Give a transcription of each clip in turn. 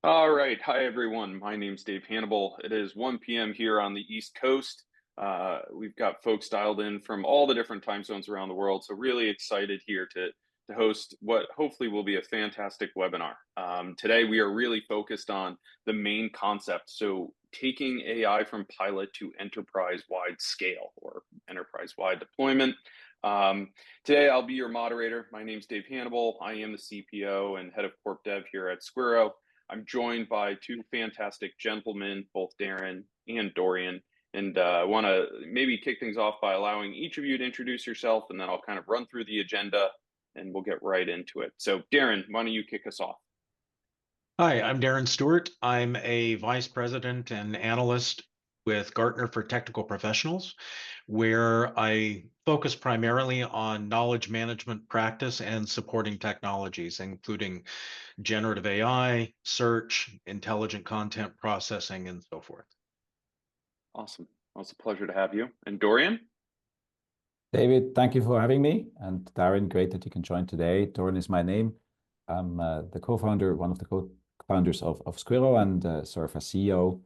All right. Hi, everyone. My name's Dave Hannibal. It is 1 p.m. here on the East Coast. We've got folks dialed in from all the different time zones around the world. So, really excited here to host what hopefully will be a fantastic webinar. Today, we are really focused on the main concept. So, taking AI from pilot to enterprise wide scale or enterprise wide deployment. Um, Today, I'll be your moderator. My name's Dave Hannibal. I am the CPO and head of Corp Dev here at Squirro. I'm joined by two fantastic gentlemen, both Darren and Dorian. And I want to maybe kick things off by allowing each of you to introduce yourself, and then I'll kind of run through the agenda and we'll get right into it. So, Darren, why don't you kick us off? Hi, I'm Darren Stewart. I'm a vice president and analyst with Gartner for Technical Professionals, where I focus primarily on knowledge management practice and supporting technologies, including generative AI, search, intelligent content processing, and so forth. Awesome. Well, it's a pleasure to have you. And Dorian? David, thank you for having me. And Darren, great that you can join today. Dorian is my name. I'm the co-founder, one of the co-founders of Squirro and serve as CEO.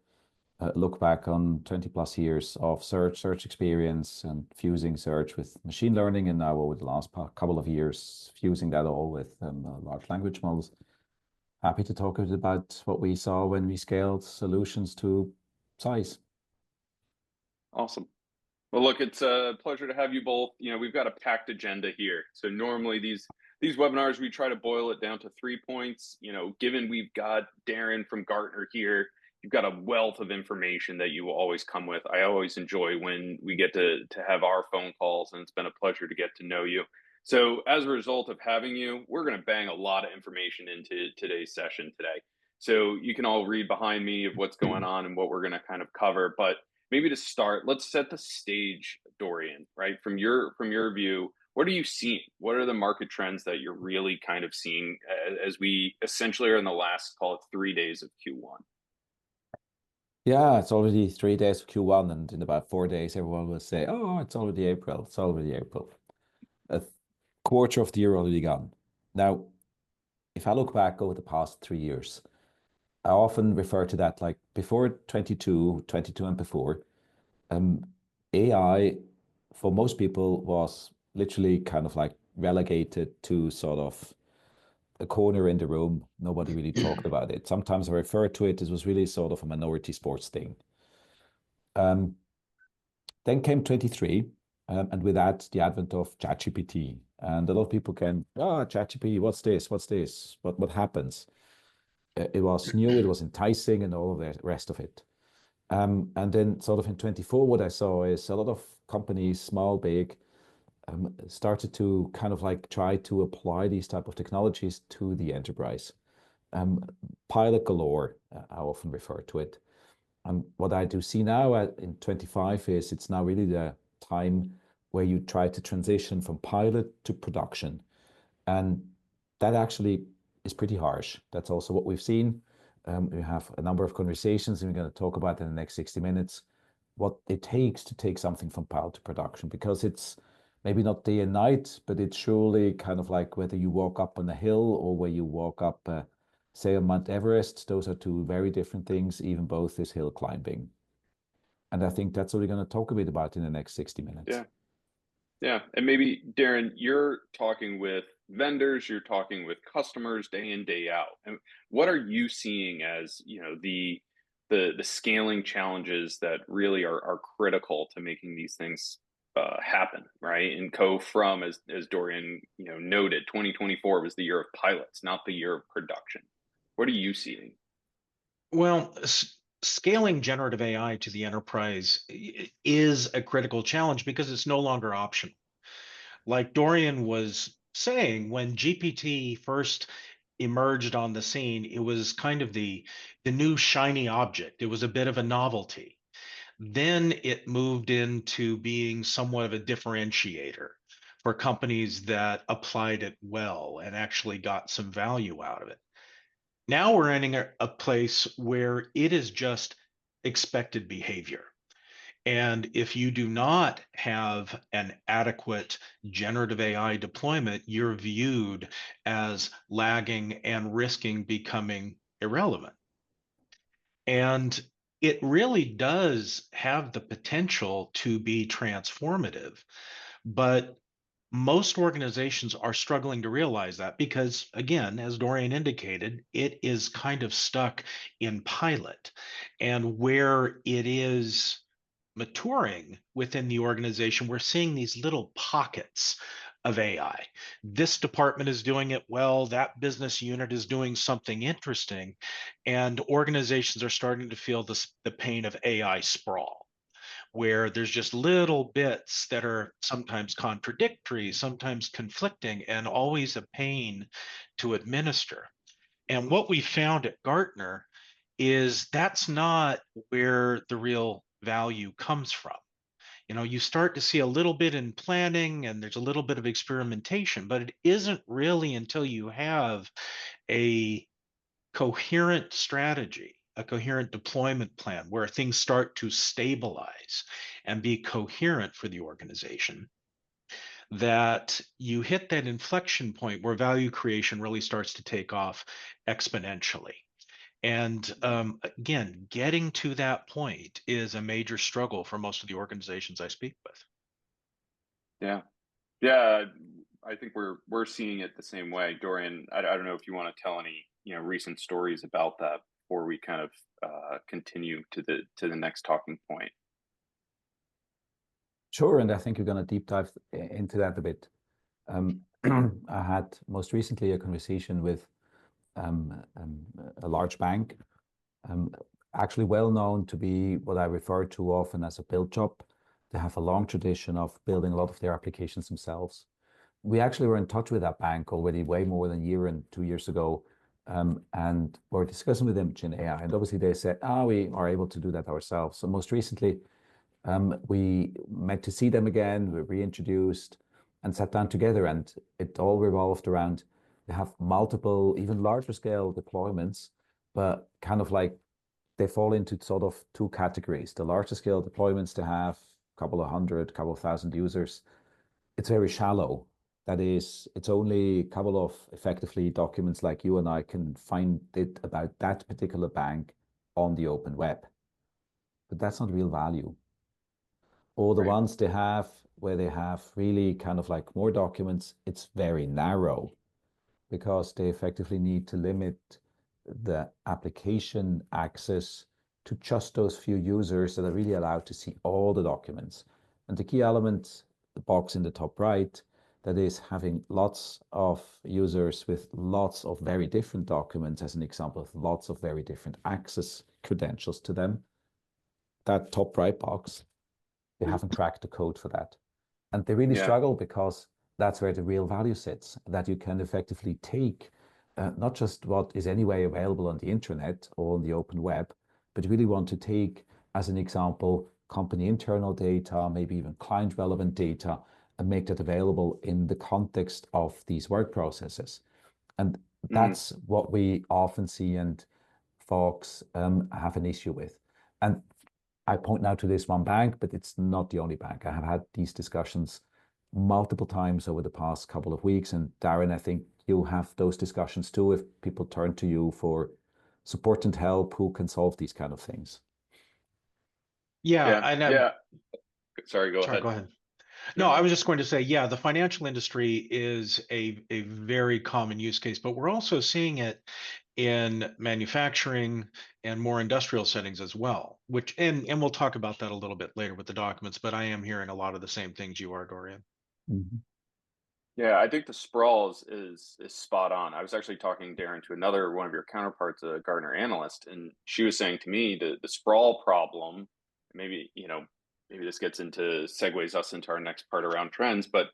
Look back on 20 plus years of search experience and fusing search with machine learning. And now over the last couple of years, fusing that all with large language models. Happy to talk a bit about what we saw when we scaled solutions to size. Awesome. Well, look, it's a pleasure to have you both. We've got a packed agenda here. So normally these webinars, we try to boil it down to 3 points. Given we've got Darren from Gartner here, you've got a wealth of information that you will always come with. I always enjoy when we get to have our phone calls, and it's been a pleasure to get to know you. So as a result of having you, we're going to bang a lot of information into today's session today. So you can all read behind me of what's going on and what we're going to kind of cover. But maybe to start, let's set the stage, Dorian, right? From your view, what are you seeing? What are the market trends that you're really kind of seeing as we essentially are in the last, call it 3 days of Q1? Yeah, it's already 3 days of Q1, and in about 4 days, everyone will say, "Oh, it's already April. It's already April." A quarter of the year already gone. Now, if I look back over the past 3 years, I often refer to that like before 22 and before, um, AI for most people was literally kind of like relegated to sort of a corner in the room. Nobody really talked about it. Sometimes I refer to it as was really sort of a minority sports thing. Um, then came 23, and with that, the advent of ChatGPT. And a lot of people can, ChatGPT, what's this? What's this? What happens? It was new, it was enticing, and all of the rest of it. And then, sort of in 24, what I saw is a lot of companies, small, big, started to kind of like try to apply these type of technologies to the enterprise. Um, Pilot galore, I often refer to it. And what I do see now in 25 is it's now really the time where you try to transition from pilot to production. And that actually is pretty harsh. That's also what we've seen. We have a number of conversations, and we're going to talk about in the next 60 minutes what it takes to take something from pilot to production, because it's maybe not day and night, but it's surely kind of like whether you walk up on a hill or where you walk up, say, on Mount Everest. Those are two very different things, even both is hill climbing. And I think that's what we're going to talk a bit about in the next 60 minutes. Yeah, yeah. And maybe, Darren, you're talking with vendors, you're talking with customers day in, day out. And what are you seeing as, the scaling challenges that really are critical to making these things happen, right? And go from, as Dorian, noted, 2024 was the year of pilots, not the year of production. What are you seeing? Well, scaling generative AI to the enterprise is a critical challenge because it's no longer optional. Like Dorian was saying, when GPT first emerged on the scene, it was kind of the new shiny object. It was a bit of a novelty. Then it moved into being somewhat of a differentiator for companies that applied it well and actually got some value out of it. Now we're entering a place where it is just expected behavior. And if you do not have an adequate generative AI deployment, you're viewed as lagging and risking becoming irrelevant. And it really does have the potential to be transformative. But most organizations are struggling to realize that because, again, as Dorian indicated, it is kind of stuck in pilot. And where it is maturing within the organization, we're seeing these little pockets of AI. This department is doing it well, that business unit is doing something interesting, and organizations are starting to feel the pain of AI sprawl, where there's just little bits that are sometimes contradictory, sometimes conflicting, and always a pain to administer. And what we found at Gartner is that's not where the real value comes from. You start to see a little bit in planning and there's a little bit of experimentation, but it isn't really until you have a coherent strategy, a coherent deployment plan where things start to stabilize and be coherent for the organization, that you hit that inflection point where value creation really starts to take off exponentially. And again, getting to that point is a major struggle for most of the organizations I speak with. Yeah. Yeah. I think we're seeing it the same way. Dorian, I don't know if you want to tell any, recent stories about that before we kind of continue to the next talking point. Sure, and I think you're going to deep dive into that a bit. I had most recently a conversation with a large bank, actually well known to be what I refer to often as a build shop. They have a long tradition of building a lot of their applications themselves. We actually were in touch with that bank already way more than a year and 2 years ago, and we're discussing with them GenAI, and obviously they said, we are able to do that ourselves. So most recently, we met to see them again, we reintroduced and sat down together, and it all revolved around, they have multiple, even larger scale deployments, but kind of like they fall into sort of two categories. The larger scale deployments, they have a couple of hundred, couple of thousand users. It's very shallow. That is, it's only a couple of effectively documents like you and I can find it about that particular bank on the open web. But that's not real value. Or the Right. ones they have where they have really kind of like more documents, it's very narrow because they effectively need to limit the application access to just those few users that are really allowed to see all the documents. And the key element, the box in the top right, that is having lots of users with lots of very different documents, as an example, of lots of very different access credentials to them. That top right box, they haven't cracked the code for that. And they really struggle because that's where the real value sits, that you can effectively take not just what is anyway available on the internet or on the open web, but really want to take, as an example, company internal data, maybe even client relevant data, and make that available in the context of these work processes. And that's what we often see and folks have an issue with. And I point now to this one bank, but it's not the only bank. I have had these discussions multiple times over the past couple of weeks. And Darren, I think you have those discussions too if people turn to you for support and help who can solve these kind of things. Yeah, and Sorry, go ahead. go ahead. No, I was just going to say, yeah, the financial industry is a very common use case, but we're also seeing it in manufacturing and more industrial settings as well, which, and we'll talk about that a little bit later with the documents, but I am hearing a lot of the same things you are, Dorian. Mm-hmm. Yeah, I think the sprawl is spot on. I was actually talking, Darren, to another one of your counterparts, a Gartner analyst, and she was saying to me the sprawl problem, maybe, maybe this gets into segues us into our next part around trends, but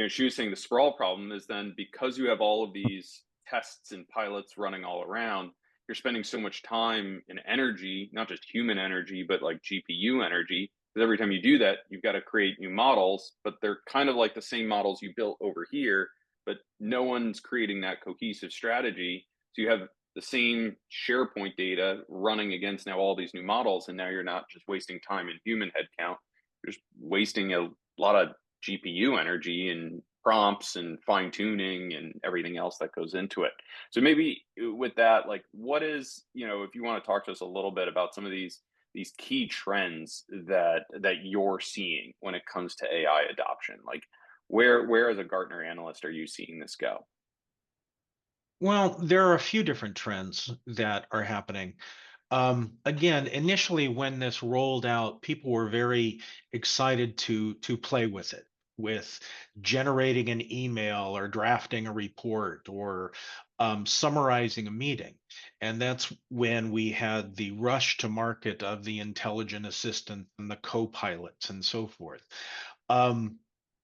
she was saying the sprawl problem is then because you have all of these tests and pilots running all around, you're spending so much time and energy, not just human energy, but like GPU energy. Because every time you do that, you've got to create new models, but they're kind of like the same models you built over here, but no one's creating that cohesive strategy. So you have the same SharePoint data running against now all these new models, and now you're not just wasting time in human headcount, you're just wasting a lot of GPU energy and prompts and fine tuning and everything else that goes into it. So maybe with that, like what is, if you want to talk to us a little bit about some of these key trends that you're seeing when it comes to AI adoption, like where as a Gartner analyst are you seeing this go? Well, there are a few different trends that are happening. Again, initially when this rolled out, people were very excited to play with it, with generating an email or drafting a report or summarizing a meeting. And that's when we had the rush to market of the intelligent assistant and the co-pilots and so forth. Um,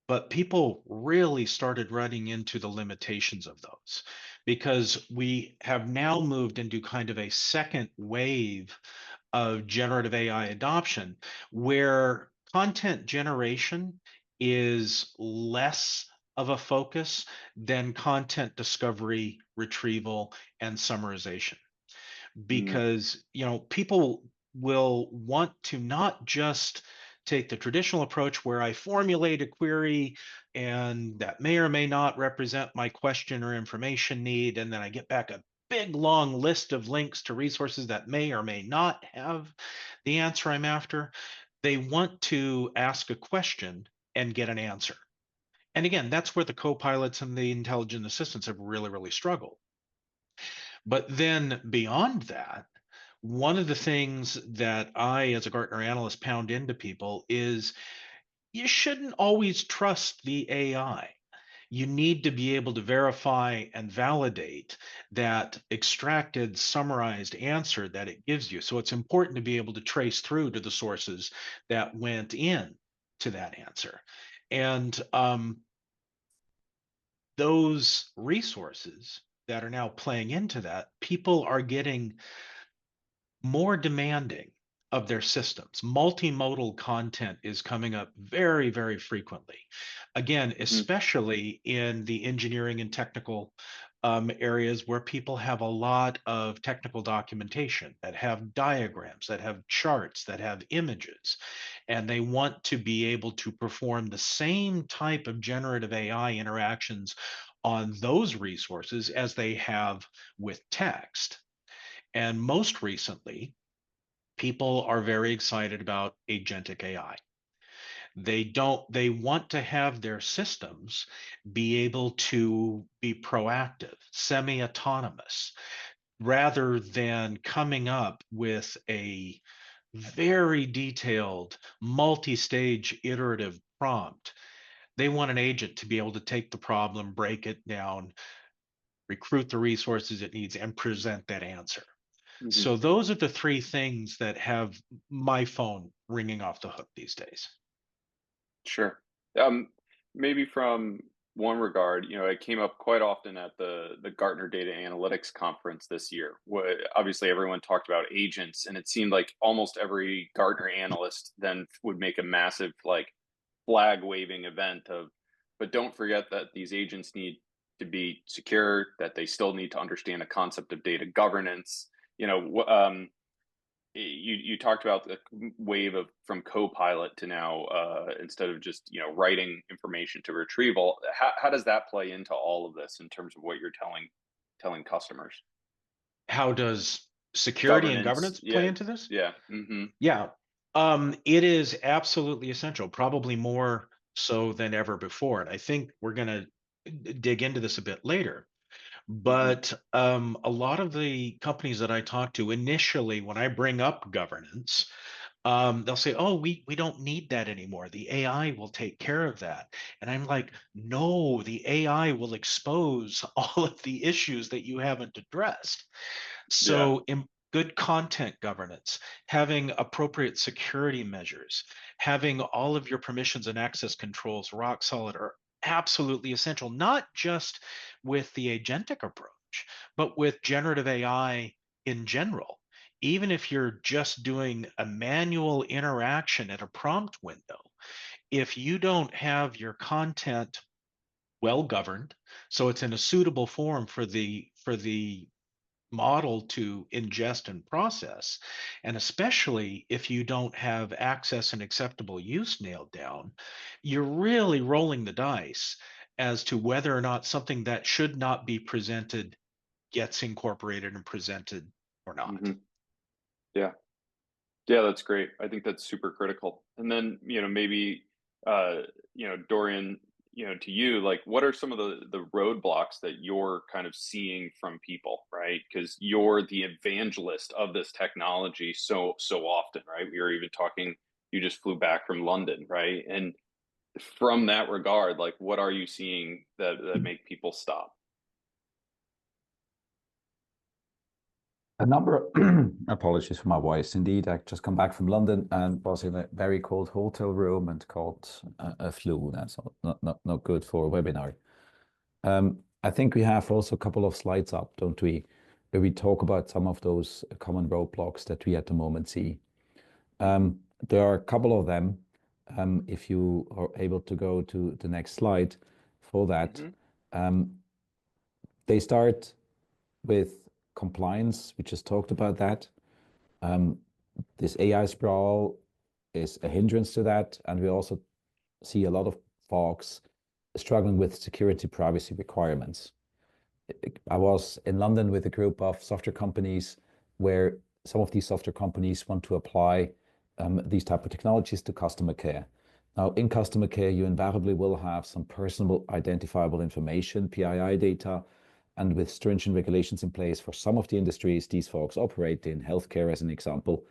but people really started running into the limitations of those because we have now moved into kind of a second wave of generative AI adoption where content generation is less of a focus than content discovery, retrieval, and summarization Mm, because people will want to not just take the traditional approach where I formulate a query and that may or may not represent my question or information need, and then I get back a big long list of links to resources that may or may not have the answer I'm after. They want to ask a question and get an answer. And again, that's where the co-pilots and the intelligent assistants have really, really struggled. But then beyond that, one of the things that I, as a Gartner analyst, pound into people is you shouldn't always trust the AI. You need to be able to verify and validate that extracted, summarized answer that it gives you. So it's important to be able to trace through to the sources that went in to that answer. And those resources that are now playing into that, people are getting more demanding of their systems. Multimodal content is coming up very, very frequently. Again, mhm, especially in the engineering and technical areas where people have a lot of technical documentation that have diagrams, that have charts, that have images, and they want to be able to perform the same type of generative AI interactions on those resources as they have with text. And most recently, people are very excited about agentic AI. They want to have their systems be able to be proactive, semi-autonomous, rather than coming up with a very detailed, multi-stage iterative prompt. They want an agent to be able to take the problem, break it down, recruit the resources it needs, and present that answer. mhm. So those are the three things that have my phone ringing off the hook these days. Sure. Um, Maybe from one regard, it came up quite often at the Gartner Data Analytics Conference this year. Obviously, everyone talked about agents, and it seemed like almost every Gartner analyst then would make a massive like flag waving event of, but don't forget that these agents need to be secure, that they still need to understand the concept of data governance. You talked about the wave of from Copilot to now, instead of just writing information to retrieval. How does that play into all of this in terms of what you're telling customers? How does security and Governance, governance play yeah, into this? yeah, hmm, Yeah, it is absolutely essential, probably more so than ever before. And I think we're going to dig into this a bit later. hmm, But a lot of the companies that I talk to initially, when I bring up governance, they'll say, "Oh, we don't need that anymore. The AI will take care of that." And I'm like, "No, the AI will expose all of the issues that you haven't addressed." yeah, So, good content governance, having appropriate security measures, having all of your permissions and access controls rock solid are absolutely essential, not just with the agentic approach, but with generative AI in general. Even if you're just doing a manual interaction at a prompt window, if you don't have your content well governed, so it's in a suitable form for the model to ingest and process. And especially if you don't have access and acceptable use nailed down, you're really rolling the dice. as to whether or not something that should not be presented gets incorporated and presented or not. Yeah. Yeah, that's great. I think that's super critical. And then, maybe, Dorian, to you, like, what are some of the roadblocks that you're kind of seeing from people, right? Because you're the evangelist of this technology so often, right? We were even talking, you just flew back from London, right? And from that regard, like, what are you seeing that make people stop? A number apologies for my voice. Indeed, I just come back from London and was in a very cold hotel room and caught a flu. That's not good for a webinar. I think we have also a couple of slides up, don't we? Where we talk about some of those common roadblocks that we at the moment see. There are a couple of them. If you are able to go to the next slide for that, they start with compliance. We just talked about that. This AI sprawl is a hindrance to that, and we also see a lot of folks struggling with security privacy requirements. I was in London with a group of software companies where some of these software companies want to apply these type of technologies to customer care. Now, in customer care, you invariably will have some personal identifiable information, PII data, and with stringent regulations in place for some of the industries these folks operate in, healthcare as an example,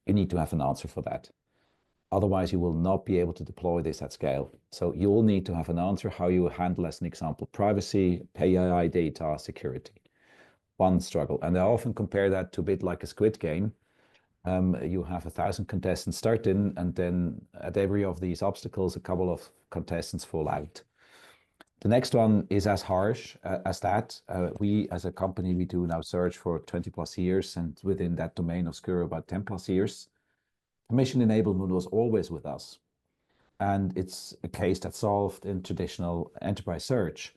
you need to have an answer for that. Otherwise, you will not be able to deploy this at scale. So you will need to have an answer how you handle, as an example, privacy, PII data, security. One struggle. And I often compare that to a bit like a Squid Game. You have 1,000 contestants start in, and then at every of these obstacles, a couple of contestants fall out. The next one is as harsh as that. We, as a company, we do now search for 20 plus years, and within that domain of Squirro, about 10 plus years. Permission enablement was always with us. And it's a case that's solved in traditional enterprise search,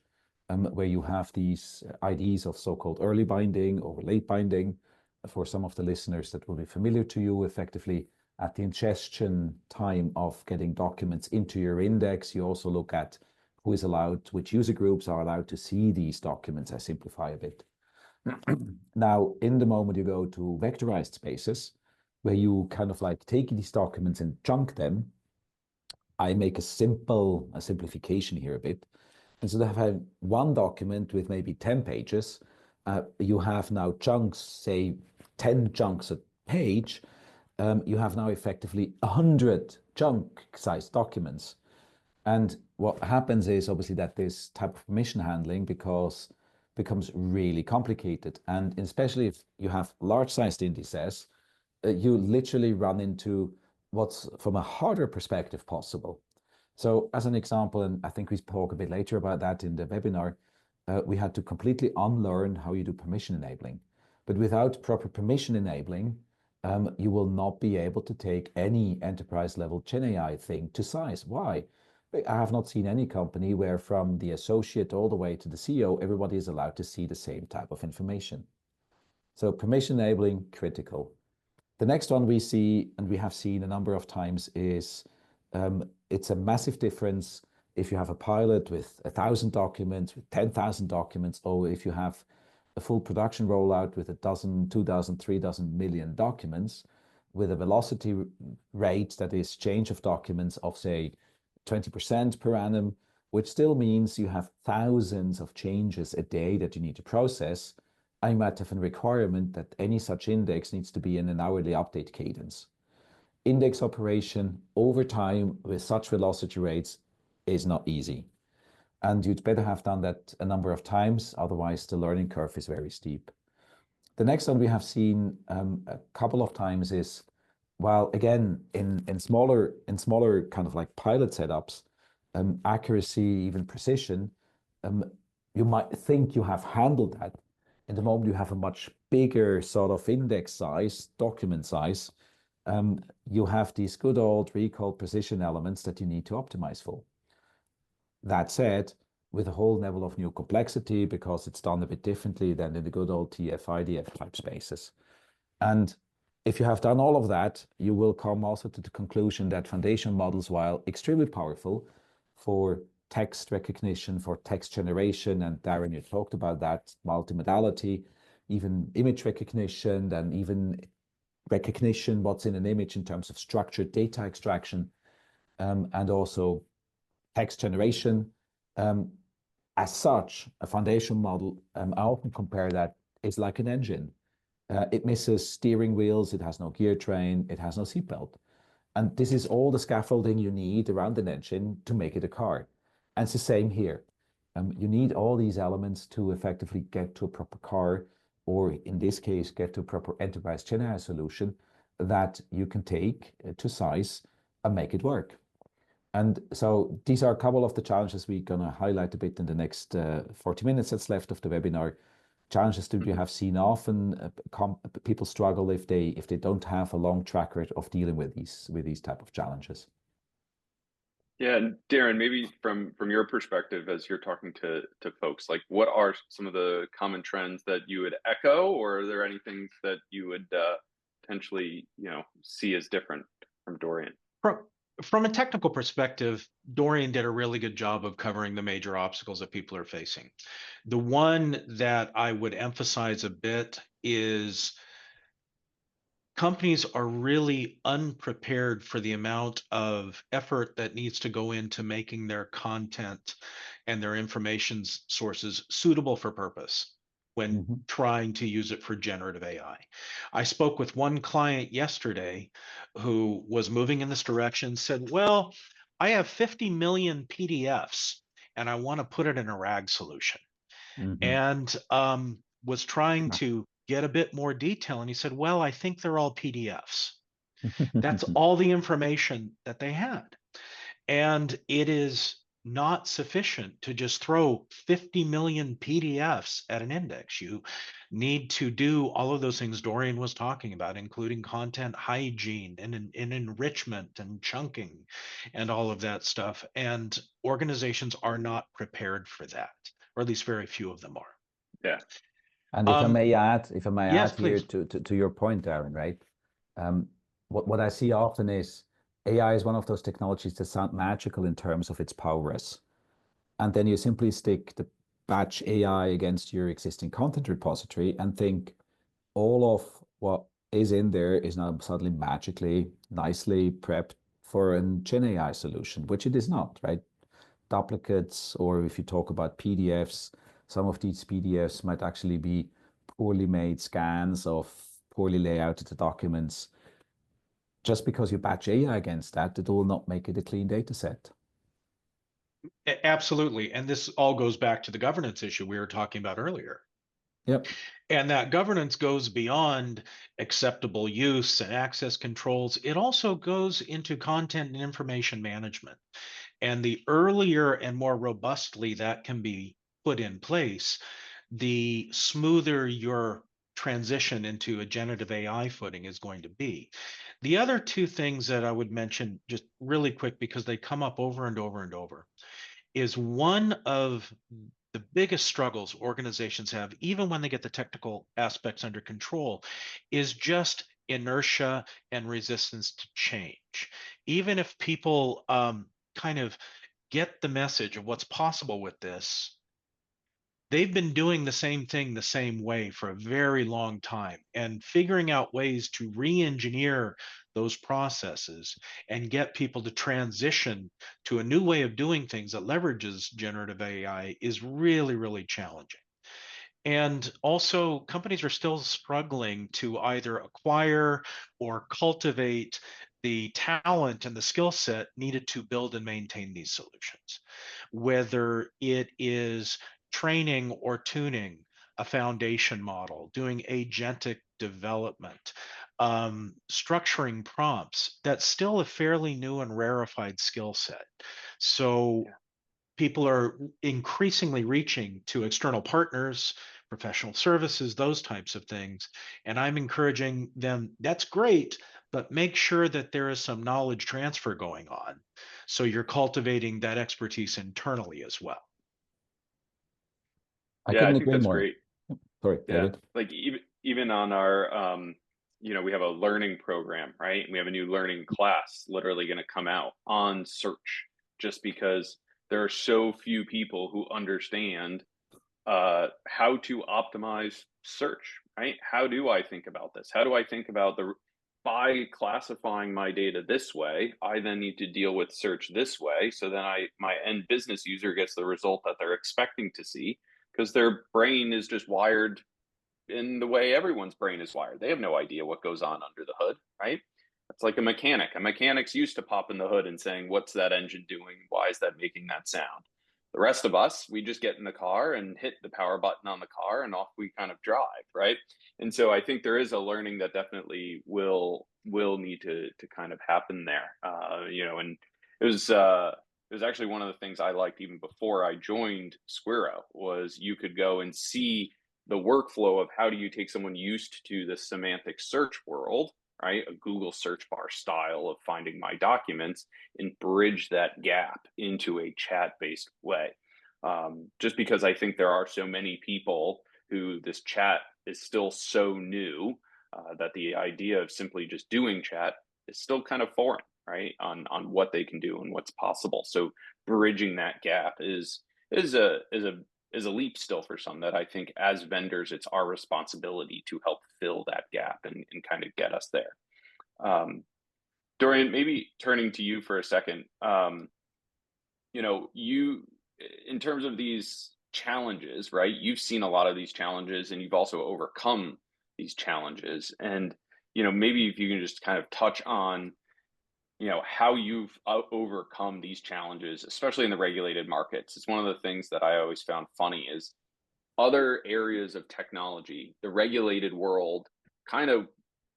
where you have these IDs of so-called early binding or late binding. For some of the listeners that will be familiar to you, effectively at the ingestion time of getting documents into your index, you also look at who is allowed, which user groups are allowed to see these documents. I simplify a bit. Now, in the moment you go to vectorized spaces, where you kind of like take these documents and chunk them, I make a simplification here a bit. Instead of having one document with maybe 10 pages, you have now chunks, say 10 chunks a page. You have now effectively 100 chunk-sized documents. And what happens is obviously that this type of permission handling becomes really complicated. And especially if you have large-sized indices, you literally run into what's from a hardware perspective possible. So as an example, and I think we spoke a bit later about that in the webinar, we had to completely unlearn how you do permission enabling. But without proper permission enabling, you will not be able to take any enterprise level GenAI thing to size. Why? I have not seen any company where from the associate all the way to the CEO, everybody is allowed to see the same type of information. So permission enabling, critical. The next one we see, and we have seen a number of times, is it's a massive difference if you have a pilot with 1,000 documents, with 10,000 documents, or if you have a full production rollout with 1,000, 2,000, 3,000 million documents with a velocity rate that is change of documents of, say, 20% per annum, which still means you have thousands of changes a day that you need to process. I might have a requirement that any such index needs to be in an hourly update cadence. Index operation over time with such velocity rates is not easy. And you'd better have done that a number of times, otherwise the learning curve is very steep. The next one we have seen a couple of times is, while again, in smaller kind of like pilot setups, accuracy, even precision, you might think you have handled that. In the moment you have a much bigger sort of index size, document size, you have these good old recall precision elements that you need to optimize for. That said, with a whole level of new complexity, because it's done a bit differently than in the good old TF, IDF type spaces. And if you have done all of that, you will come also to the conclusion that foundation models, while extremely powerful for text recognition, for text generation, and Darren, you talked about that, multimodality, even image recognition, and even recognition what's in an image in terms of structured data extraction, and also text generation. As such, a foundation model, I often compare that, is like an engine. It misses steering wheels, it has no gear train, it has no seatbelt. And this is all the scaffolding you need around an engine to make it a car. And it's the same here. You need all these elements to effectively get to a proper car, or in this case, get to a proper enterprise GenAI solution that you can take to size and make it work. And so these are a couple of the challenges we're going to highlight a bit in the next 40 minutes that's left of the webinar. Challenges that you have seen often. People struggle if they don't have a long track record of dealing with these type of challenges. Yeah, and Darren, maybe from your perspective, as you're talking to folks, like what are some of the common trends that you would echo, or are there any things that you would potentially see as different from Dorian? From a technical perspective, Dorian did a really good job of covering the major obstacles that people are facing. The one that I would emphasize a bit is companies are really unprepared for the amount of effort that needs to go into making their content and their information sources suitable for purpose when trying to use it for generative AI. I spoke with one client yesterday who was moving in this direction, said, well, I have 50 million PDFs and I want to put it in a RAG solution. And was trying to get a bit more detail. And he said, well, I think they're all PDFs. That's all the information that they had. And it is not sufficient to just throw 50 million PDFs at an index. You need to do all of those things Dorian was talking about, including content hygiene and enrichment and chunking and all of that stuff. And organizations are not prepared for that, or at least very few of them are. Yeah. And if I may add, yes, here please. to your point, Darren, right? What I see often is AI is one of those technologies that sound magical in terms of its prowess. And then you simply stick the batch AI against your existing content repository and think all of what is in there is now suddenly magically, nicely prepped for a GenAI solution, which it is not, right? Duplicates, or if you talk about PDFs, some of these PDFs might actually be poorly made scans of poorly layouted documents. Just because you batch AI against that, it will not make it a clean data set. Absolutely. And this all goes back to the governance issue we were talking about earlier. Yep. And that governance goes beyond acceptable use and access controls. It also goes into content and information management. And the earlier and more robustly that can be put in place, the smoother your transition into a generative AI footing is going to be. The other two things that I would mention just really quick, because they come up over and over and over, is one of the biggest struggles organizations have, even when they get the technical aspects under control, is just inertia and resistance to change. Even if people kind of get the message of what's possible with this, they've been doing the same thing the same way for a very long time, and figuring out ways to re-engineer those processes and get people to transition to a new way of doing things that leverages generative AI is really, really challenging. And also, companies are still struggling to either acquire or cultivate the talent and the skill set needed to build and maintain these solutions, whether it is training or tuning a foundation model, doing agentic development, structuring prompts. That's still a fairly new and rarefied skill set. So people are increasingly reaching to external partners, professional services, those types of things. And I'm encouraging them, that's great, but make sure that there is some knowledge transfer going on. So you're cultivating that expertise internally as well. I Yeah, I couldn't think agree that's more. great. Sorry, Yeah, David. like even on our, we have a learning program, right? And we have a new learning class literally going to come out on search, just because there are so few people who understand how to optimize search, right? How do I think about this? How do I think about by classifying my data this way, I then need to deal with search this way. So then my end business user gets the result that they're expecting to see because their brain is just wired in the way everyone's brain is wired. They have no idea what goes on under the hood, right? It's like a mechanic. A mechanic's used to popping the hood and saying, what's that engine doing? Why is that making that sound? The rest of us, we just get in the car and hit the power button on the car and off we kind of drive, right? And so I think there is a learning that definitely will need to kind of happen there. And it was actually one of the things I liked even before I joined Squirro was you could go and see the workflow of how do you take someone used to the semantic search world, right? A Google search bar style of finding my documents and bridge that gap into a chat-based way. Just because I think there are so many people who this chat is still so new that the idea of simply just doing chat is still kind of foreign, right? On what they can do and what's possible. So bridging that gap is a leap still for some that I think as vendors, it's our responsibility to help fill that gap and kind of get us there. Dorian, maybe turning to you for a second, you, in terms of these challenges, right? You've seen a lot of these challenges and you've also overcome these challenges. And, maybe if you can just kind of touch on, how you've overcome these challenges, especially in the regulated markets. It's one of the things that I always found funny is other areas of technology, the regulated world kind of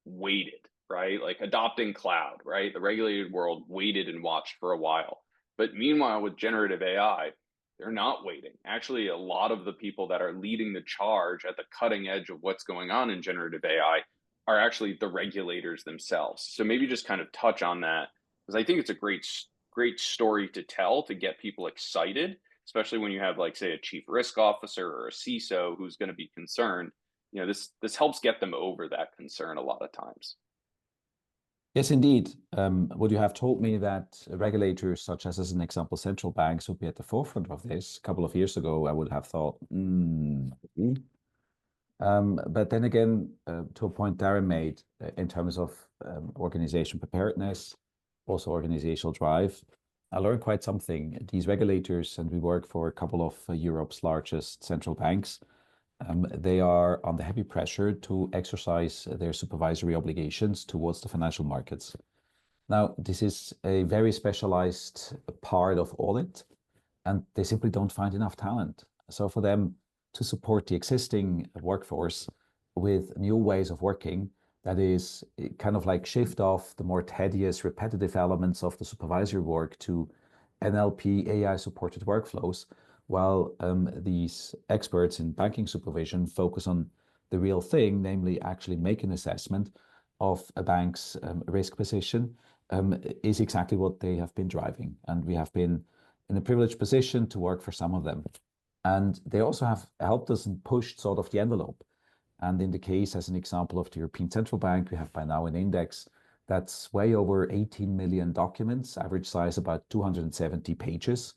waited, right? Like adopting cloud, right? The regulated world waited and watched for a while. But meanwhile, with generative AI, they're not waiting. Actually, a lot of the people that are leading the charge at the cutting edge of what's going on in generative AI are actually the regulators themselves. So maybe just kind of touch on that, because I think it's a great story to tell to get people excited, especially when you have, like, say, a chief risk officer or a CISO who's going to be concerned. This helps get them over that concern a lot of times. Yes, indeed. Would you have told me that regulators, such as an example, central banks, would be at the forefront of this a couple of years ago, I would have thought, but then again, to a point Darren made in terms of organization preparedness, also organizational drive, I learned quite something. These regulators, and we work for a couple of Europe's largest central banks, they are under heavy pressure to exercise their supervisory obligations towards the financial markets. Now, this is a very specialized part of audit, and they simply don't find enough talent. So for them to support the existing workforce with new ways of working, that is kind of like shift off the more tedious, repetitive elements of the supervisory work to NLP, AI-supported workflows, while these experts in banking supervision focus on the real thing, namely actually make an assessment of a bank's risk position, is exactly what they have been driving. And we have been in a privileged position to work for some of them. And they also have helped us and pushed sort of the envelope. And in the case, as an example of the European Central Bank, we have by now an index that's way over 18 million documents, average size about 270 pages.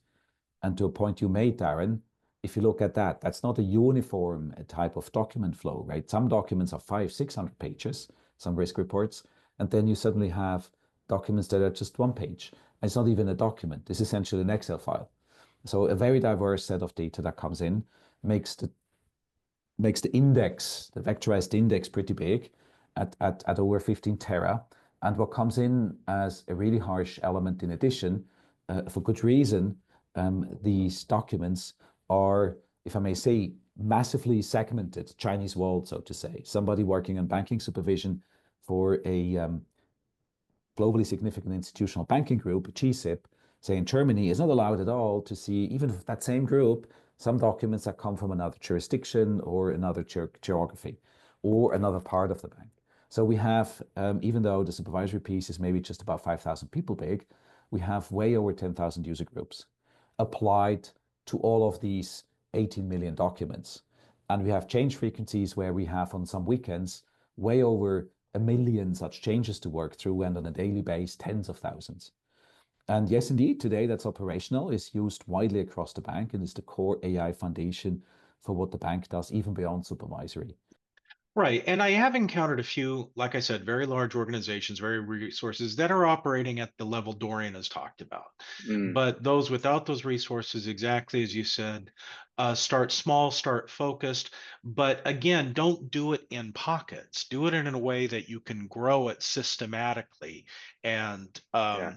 And to a point you made, Darren, if you look at that, that's not a uniform type of document flow, right? Some documents are 500-600 pages, some risk reports, and then you suddenly have documents that are just 1 page. And it's not even a document. It's essentially an Excel file. So a very diverse set of data that comes in makes the index, the vectorized index, pretty big at over 15 tera. And what comes in as a really harsh element in addition, for good reason, these documents are, if I may say, massively segmented, Chinese walled, so to say. Somebody working on banking supervision for a globally significant institutional banking group, a GSIP, say in Germany, is not allowed at all to see, even if that same group, some documents that come from another jurisdiction or another geography or another part of the bank. So we have, even though the supervisory piece is maybe just about 5,000 people big, we have way over 10,000 user groups applied to all of these 18 million documents. And we have change frequencies where we have on some weekends way over 1 million such changes to work through, and on a daily basis, tens of thousands. And yes, indeed, today that's operational, is used widely across the bank, and is the core AI foundation for what the bank does, even beyond supervisory. Right. And I have encountered a few, like I said, very large organizations, very resources that are operating at the level Dorian has talked about. Mm, But those without those resources, exactly as you said, start small, start focused. But again, don't do it in pockets. Do it in a way that you can grow it systematically and yeah.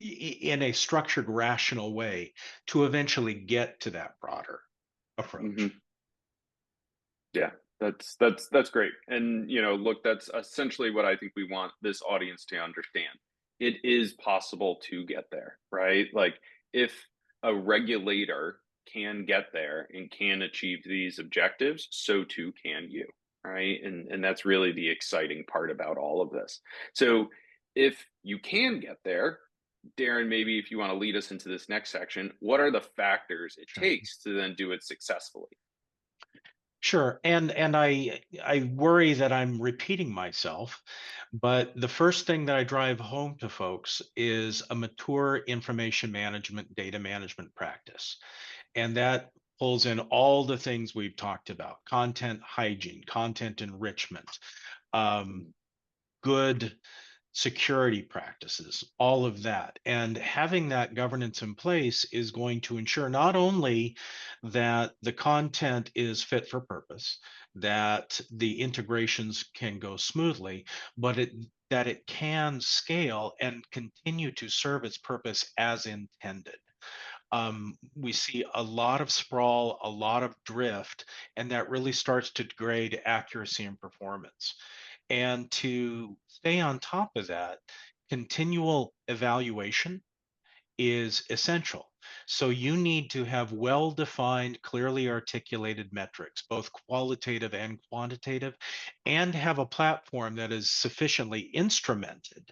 in a structured, rational way to eventually get to that broader approach. Hmm. Yeah, that's great. And look, that's essentially what I think we want this audience to understand. It is possible to get there, right? Like if a regulator can get there and can achieve these objectives, so too can you, right? And that's really the exciting part about all of this. So if you can get there, Darren, maybe if you want to lead us into this next section, what are the factors it Sure. takes to then do it successfully? Sure. And I worry that I'm repeating myself, but the first thing that I drive home to folks is a mature information management, data management practice. And that pulls in all the things we've talked about: content hygiene, content enrichment, um, good security practices, all of that. And having that governance in place is going to ensure not only that the content is fit for purpose, that the integrations can go smoothly, but that it can scale and continue to serve its purpose as intended. We see a lot of sprawl, a lot of drift, and that really starts to degrade accuracy and performance. And to stay on top of that, continual evaluation is essential. So you need to have well-defined, clearly articulated metrics, both qualitative and quantitative, and have a platform that is sufficiently instrumented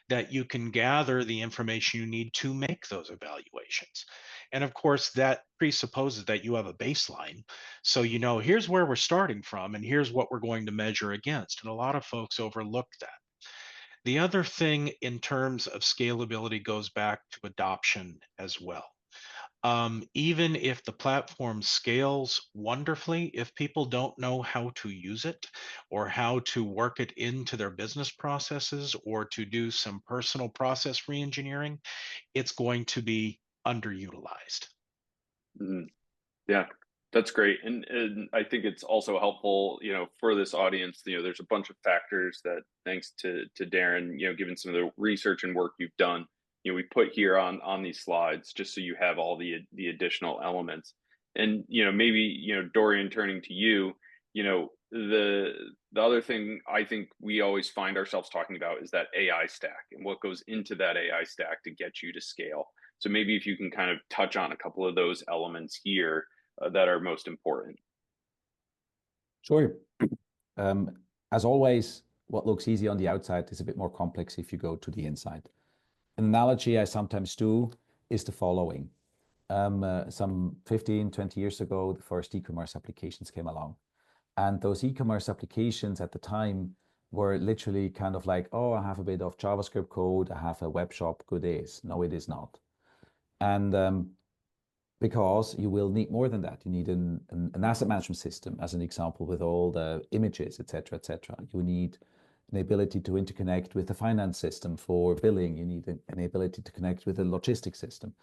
that you can gather the information you need to make those evaluations. And of course, that presupposes that you have a baseline. So you know, here's where we're starting from, and here's what we're going to measure against. And a lot of folks overlook that. The other thing in terms of scalability goes back to adoption as well. Even if the platform scales wonderfully, if people don't know how to use it or how to work it into their business processes or to do some personal process reengineering, it's going to be underutilized. Mhm. Yeah, that's great. And I think it's also helpful, for this audience, there's a bunch of factors that thanks to Darren, given some of the research and work you've done, we put here on these slides just so you have all the additional elements. And maybe, Dorian, turning to you, the other thing I think we always find ourselves talking about is that AI stack and what goes into that AI stack to get you to scale. So maybe if you can kind of touch on a couple of those elements here that are most important. Sure. As always, what looks easy on the outside is a bit more complex if you go to the inside. An analogy I sometimes do is the following. Some 15, 20 years ago, the first e-commerce applications came along. And those e-commerce applications at the time were literally kind of like, oh, I have a bit of JavaScript code, I have a web shop, good is. No, it is not. And because you will need more than that. You need an asset management system, as an example, with all the images, etc., etc. You need an ability to interconnect with the finance system for billing. You need an ability to connect with the logistics system.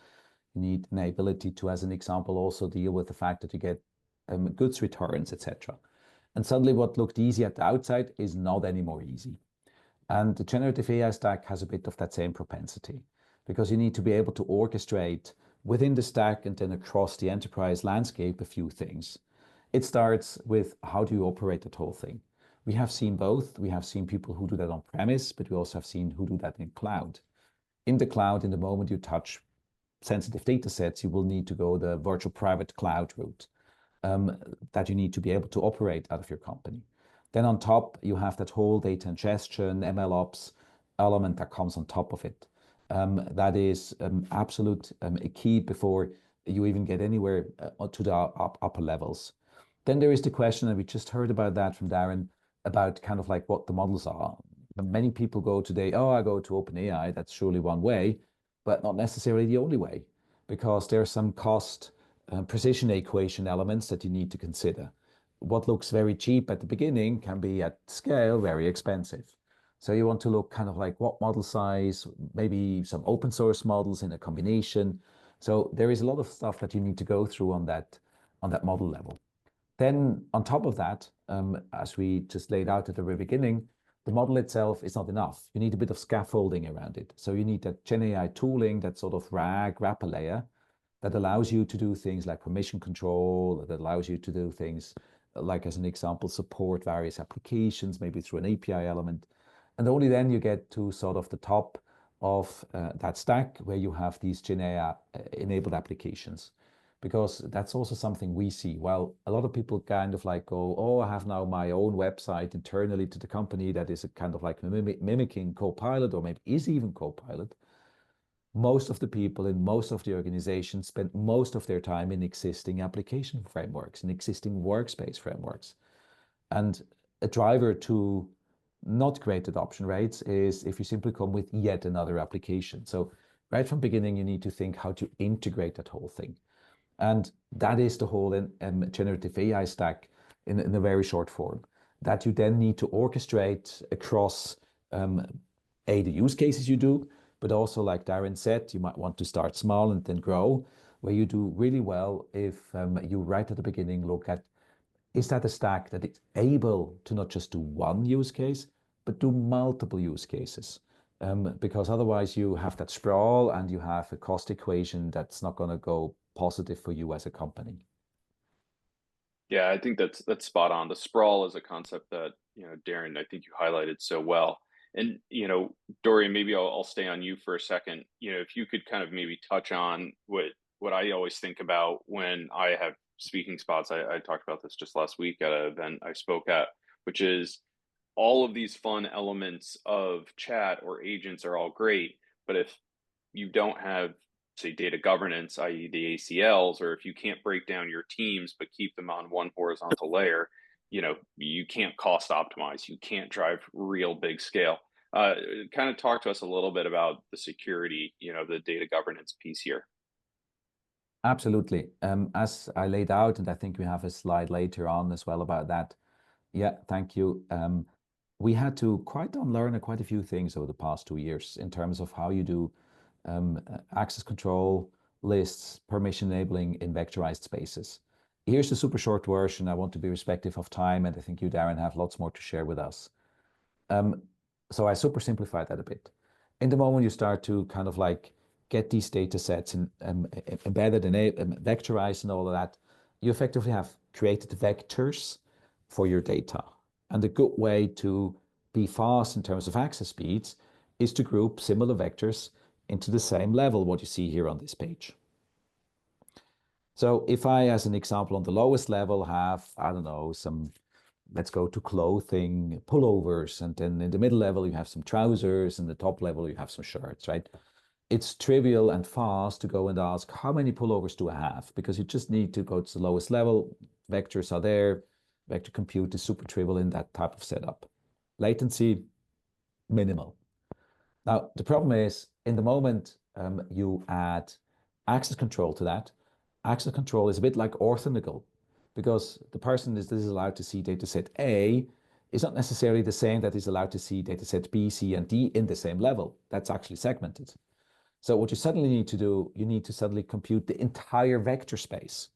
You need an ability to, as an example, also deal with the fact that you get goods returns, etc. And suddenly what looked easy at the outside is not anymore easy. And the generative AI stack has a bit of that same propensity, because you need to be able to orchestrate within the stack and then across the enterprise landscape a few things. It starts with how do you operate that whole thing? We have seen both. We have seen people who do that on premise, but we also have seen who do that in cloud. In the cloud, in the moment you touch sensitive data sets, you will need to go the virtual private cloud route that you need to be able to operate out of your company. Then on top, you have that whole data ingestion, MLOps element that comes on top of it. That is absolute a key before you even get anywhere to the upper levels. Then there is the question, and we just heard about that from Darren, about kind of like what the models are. Many people go today, oh, I go to OpenAI, that's surely one way, but not necessarily the only way, because there are some cost precision equation elements that you need to consider. What looks very cheap at the beginning can be at scale very expensive. So you want to look kind of like what model size, maybe some open source models in a combination. So there is a lot of stuff that you need to go through on that model level. Then on top of that, as we just laid out at the very beginning, the model itself is not enough. You need a bit of scaffolding around it. So you need that GenAI tooling, that sort of wrapper layer that allows you to do things like permission control, that allows you to do things like, as an example, support various applications, maybe through an API element. And only then you get to sort of the top of that stack where you have these GenAI enabled applications. Because that's also something we see. Well, a lot of people kind of like go, oh, I have now my own website internally to the company that is a kind of like mimicking Copilot, or maybe is even Copilot. Most of the people in most of the organizations spend most of their time in existing application frameworks and existing workspace frameworks. And a driver to not create adoption rates is if you simply come with yet another application. So right from the beginning, you need to think how to integrate that whole thing. And that is the whole generative AI stack in a very short form, that you then need to orchestrate across the use cases you do, but also, like Darren said, you might want to start small and then grow, where you do really well if you right at the beginning look at, is that a stack that is able to not just do one use case, but do multiple use cases? Because otherwise you have that sprawl and you have a cost equation that's not going to go positive for you as a company. Yeah, I think that's spot on. The sprawl is a concept that, Darren, I think you highlighted so well. And, Dorian, maybe I'll stay on you for a second. If you could kind of maybe touch on what I always think about when I have speaking spots. I talked about this just last week at an event I spoke at, which is all of these fun elements of chat or agents are all great, but if you don't have, say, data governance, i.e. the ACLs, or if you can't break down your teams but keep them on one horizontal layer, you can't cost optimize, you can't drive real big scale. Kind of talk to us a little bit about the security, the data governance piece here. Absolutely. As I laid out, and I think we have a slide later on as well about that. Yeah, thank you. We had to quite unlearn quite a few things over the past 2 years in terms of how you do access control, lists, permission enabling in vectorized spaces. Here's the super short version. I want to be respectful of time, and I think you, Darren, have lots more to share with us. So I super simplified that a bit. In the moment you start to kind of like get these data sets and embedded and vectorized and all of that, you effectively have created vectors for your data. And a good way to be fast in terms of access speeds is to group similar vectors into the same level, what you see here on this page. So if I, as an example, on the lowest level have, I don't know, let's go to clothing, pullovers, and then in the middle level you have some trousers, and the top level you have some shirts, right? It's trivial and fast to go and ask, how many pullovers do I have? Because you just need to go to the lowest level, vectors are there, vector compute is super trivial in that type of setup. Latency, minimal. Now, the problem is, in the moment you add access control to that, access control is a bit like orthogonal, because the person that is allowed to see dataset A is not necessarily the same that is allowed to see dataset B, C, and D in the same level. That's actually segmented. So what you suddenly need to do, you need to suddenly compute the entire vector space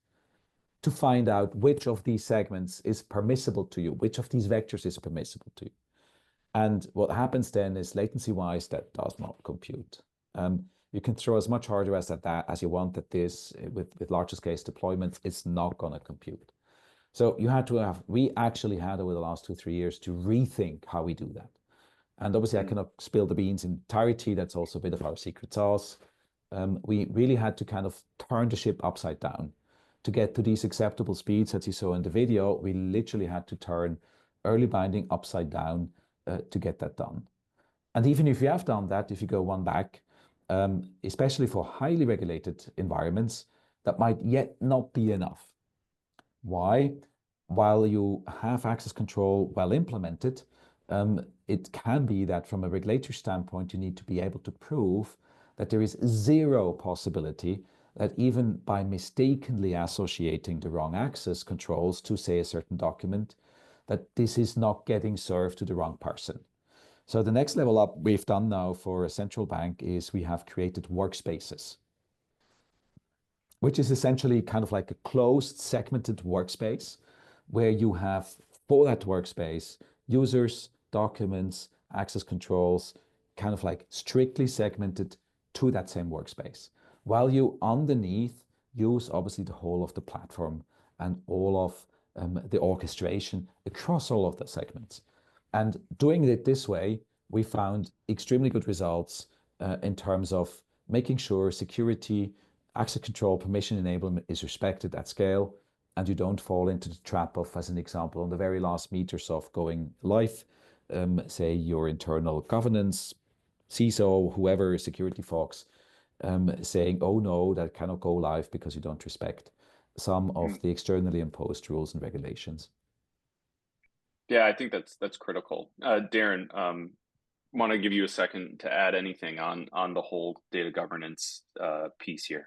to find out which of these segments is permissible to you, which of these vectors is permissible to you. And what happens then is latency-wise, that does not compute. You can throw as much hardware as you want at this with larger scale deployments, it's not going to compute. So we actually had over the last 2-3 years to rethink how we do that. And obviously I cannot spill the beans in entirety. That's also a bit of our secret sauce. We really had to kind of turn the ship upside down to get to these acceptable speeds. As you saw in the video, we literally had to turn early binding upside down to get that done. And even if you have done that, if you go one back, especially for highly regulated environments, that might yet not be enough. Why? While you have access control well implemented, It can be that from a regulatory standpoint, you need to be able to prove that there is zero possibility that even by mistakenly associating the wrong access controls to, say, a certain document, that this is not getting served to the wrong person. So the next level up we've done now for a central bank is we have created workspaces, which is essentially kind of like a closed segmented workspace where you have for that workspace users, documents, access controls, kind of like strictly segmented to that same workspace. While you underneath use obviously the whole of the platform and all of the orchestration across all of the segments. And doing it this way, we found extremely good results in terms of making sure security, access control, permission enablement is respected at scale, and you don't fall into the trap of, as an example, on the very last meters of going live, say your internal governance, CISO, whoever, security folks, saying, oh no, that cannot go live because you don't respect some of the externally imposed rules and regulations. Yeah, I think that's critical. Darren, want to give you a second to add anything on the whole data governance piece here.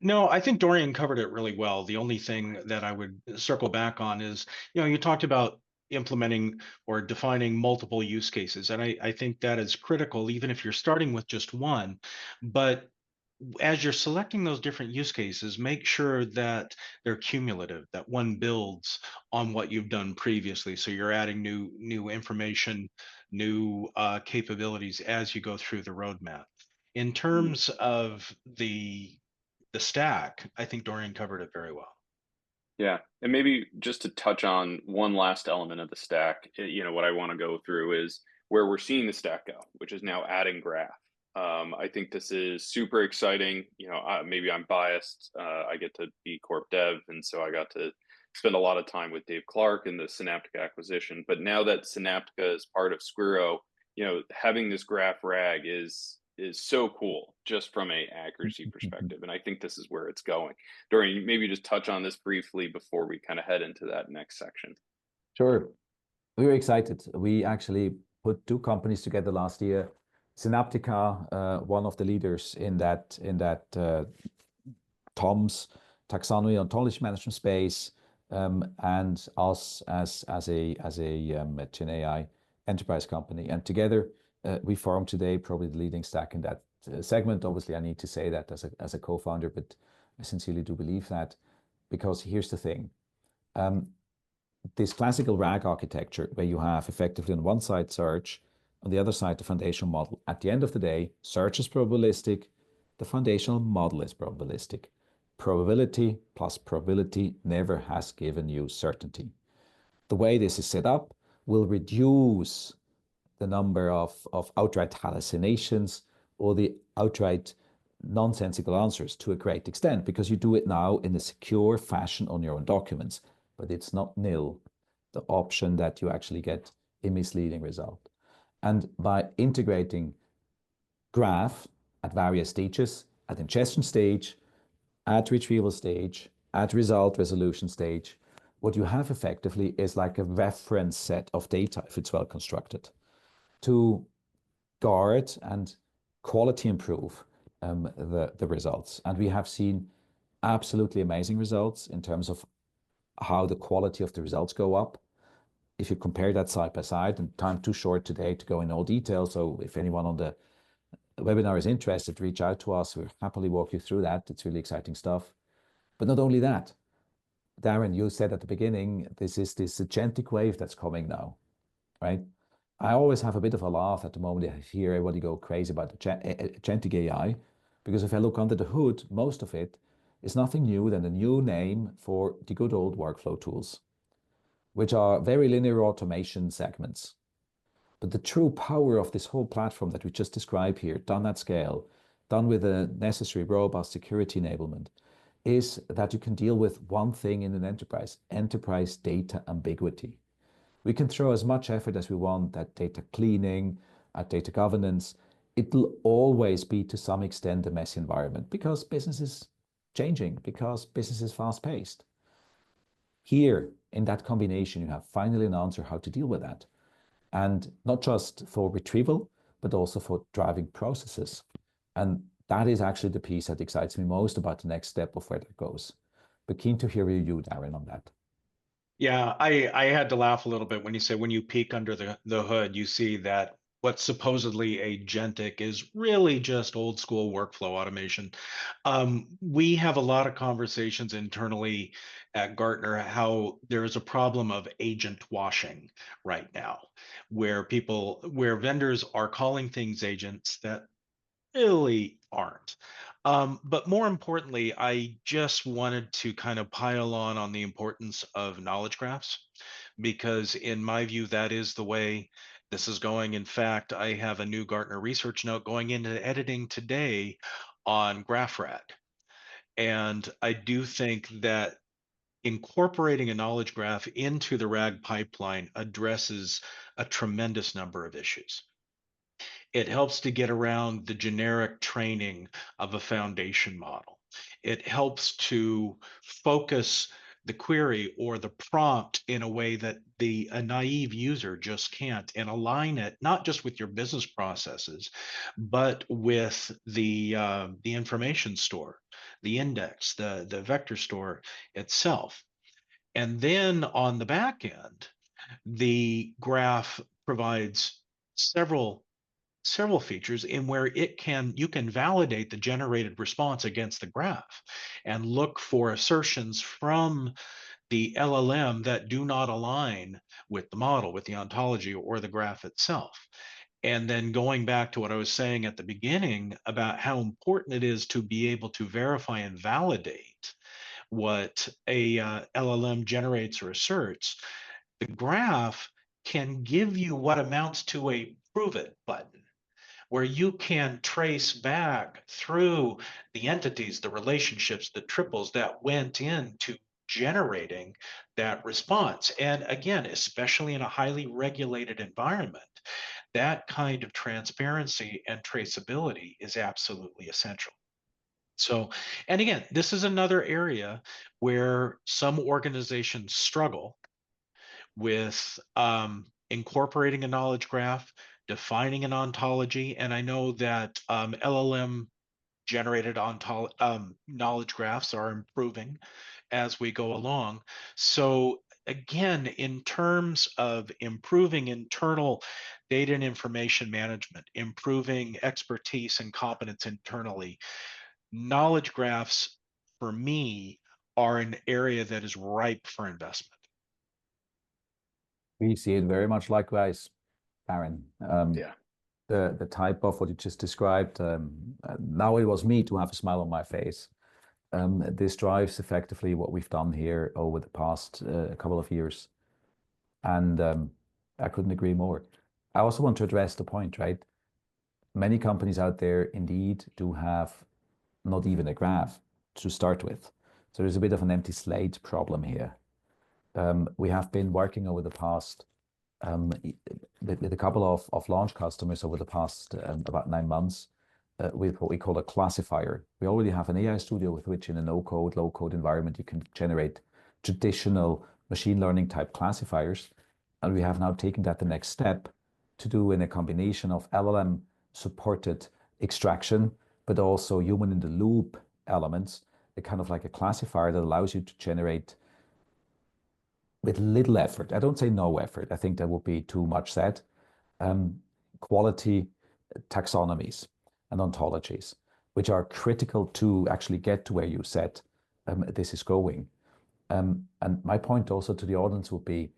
No, I think Dorian covered it really well. The only thing that I would circle back on is, you talked about implementing or defining multiple use cases. And I think that is critical, even if you're starting with just one. But as you're selecting those different use cases, make sure that they're cumulative, that one builds on what you've done previously. So you're adding new information, new capabilities as you go through the roadmap. In terms of the stack, I think Dorian covered it very well. Yeah, and maybe just to touch on one last element of the stack, what I want to go through is where we're seeing the stack go, which is now adding graph. I think this is super exciting. Maybe I'm biased. I get to be corp dev, and so I got to spend a lot of time with Dave Clark and the Synaptica acquisition. But now that Synaptica is part of Squirro, having this graph rag is so cool just from a accuracy perspective. And I think this is where it's going. Dorian, maybe just touch on this briefly before we kind of head into that next section. Sure. We were excited. We actually put two companies together last year. Synaptica, one of the leaders in that TOMS taxonomy ontology management space, and us as a GenAI enterprise company. And together, we form today probably the leading stack in that segment. Obviously, I need to say that as a co-founder, but I sincerely do believe that, because here's the thing. This classical RAG architecture, where you have effectively on one side search, on the other side the foundational model. At the end of the day, search is probabilistic, the foundational model is probabilistic. Probability plus probability never has given you certainty. The way this is set up will reduce the number of outright hallucinations or the outright nonsensical answers to a great extent, because you do it now in a secure fashion on your own documents, but it's not nil, the option that you actually get a misleading result. And by integrating graph at various stages, at ingestion stage, at retrieval stage, at result resolution stage, what you have effectively is like a reference set of data, if it's well constructed, to guard and quality improve the results. And we have seen absolutely amazing results in terms of how the quality of the results go up. If you compare that side by side, and time too short today to go in all detail. So if anyone on the webinar is interested, reach out to us. We'll happily walk you through that. It's really exciting stuff. But not only that, Darren, you said at the beginning, this is this agentic wave that's coming now, right? I always have a bit of a laugh at the moment I hear everybody go crazy about the agentic AI, because if I look under the hood, most of it is nothing new than a new name for the good old workflow tools, which are very linear automation segments. But the true power of this whole platform that we just described here, done at scale, done with a necessary robust security enablement, is that you can deal with one thing in an enterprise data ambiguity. We can throw as much effort as we want at data cleaning, at data governance. It'll always be to some extent a messy environment, because business is changing, because business is fast paced. Here, in that combination, you have finally an answer how to deal with that. and not just for retrieval, but also for driving processes. And that is actually the piece that excites me most about the next step of where that goes. But keen to hear you, Darren, on that. Yeah, I had to laugh a little bit when you say when you peek under the hood, you see that what's supposedly agentic is really just old school workflow automation. We have a lot of conversations internally at Gartner how there is a problem of agent washing right now, where vendors are calling things agents that really aren't. But more importantly, I just wanted to kind of pile on the importance of knowledge graphs, because in my view, that is the way this is going. In fact, I have a new Gartner research note going into editing today on GraphRag. And I do think that incorporating a knowledge graph into the RAG pipeline addresses a tremendous number of issues. It helps to get around the generic training of a foundation model. It helps to focus the query or the prompt in a way that a naive user just can't, and align it not just with your business processes, but with the information store, the index, the vector store itself. And then on the back end, the graph provides several features in where you can validate the generated response against the graph and look for assertions from the LLM that do not align with the model, with the ontology or the graph itself. And then going back to what I was saying at the beginning about how important it is to be able to verify and validate what a LLM generates or asserts, the graph can give you what amounts to a prove it button, where you can trace back through the entities, the relationships, the triples that went into generating that response. And again, especially in a highly regulated environment, that kind of transparency and traceability is absolutely essential. So, and again, this is another area where some organizations struggle with incorporating a knowledge graph, defining an ontology. And I know that LLM generated knowledge graphs are improving as we go along. So again, in terms of improving internal data and information management, improving expertise and competence internally, knowledge graphs for me are an area that is ripe for investment. We see it very much likewise, Darren. Yeah. The type of what you just described, now it was me to have a smile on my face. This drives effectively what we've done here over the past couple of years. And I couldn't agree more. I also want to address the point, right? Many companies out there indeed do have not even a graph to start with. So there's a bit of an empty slate problem here. We have been working over the past with a couple of launch customers over the past about 9 months with what we call a classifier. We already have an AI studio with which in a no-code, low-code environment, you can generate traditional machine learning type classifiers. And we have now taken that the next step to do in a combination of LLM supported extraction, but also human in the loop elements, a kind of like a classifier that allows you to generate with little effort. I don't say no effort. I think that would be too much said. Quality taxonomies and ontologies, which are critical to actually get to where you said this is going. And my point also to the audience would be,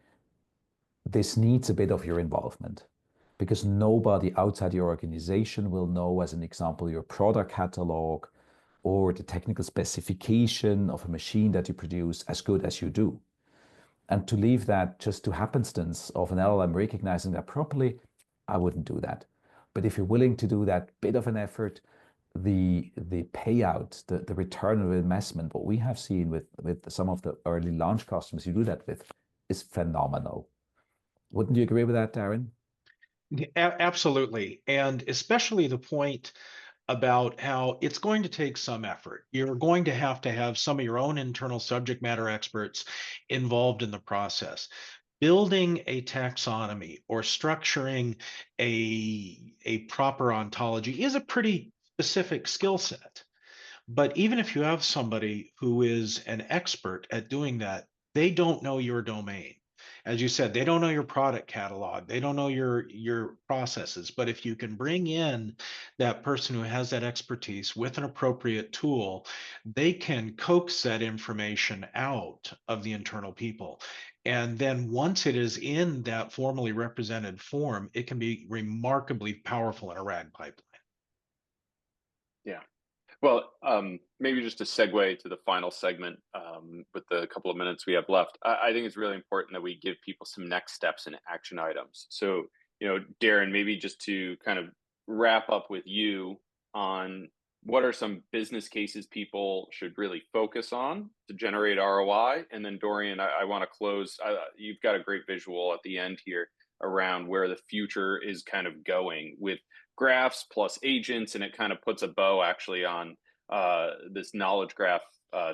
this needs a bit of your involvement, because nobody outside your organization will know, as an example, your product catalog or the technical specification of a machine that you produce as good as you do. And to leave that just to happenstance of an LLM recognizing that properly, I wouldn't do that. But if you're willing to do that bit of an effort, the payout, the return of investment, what we have seen with some of the early launch customers you do that with, is phenomenal. Wouldn't you agree with that, Darren? Absolutely. And especially the point about how it's going to take some effort. You're going to have some of your own internal subject matter experts involved in the process. building a taxonomy or structuring a proper ontology is a pretty specific skill set. But even if you have somebody who is an expert at doing that, they don't know your domain. As you said, they don't know your product catalog. They don't know your processes. But if you can bring in that person who has that expertise with an appropriate tool, they can coax that information out of the internal people. And then once it is in that formally represented form, it can be remarkably powerful in a RAG pipeline. Yeah. Well, maybe just to segue to the final segment with the couple of minutes we have left, I think it's really important that we give people some next steps and action items. So, Darren, maybe just to kind of wrap up with you on what are some business cases people should really focus on to generate ROI? And then Dorian, I want to close. You've got a great visual at the end here around where the future is kind of going with graphs plus agents, and it kind of puts a bow actually on this knowledge graph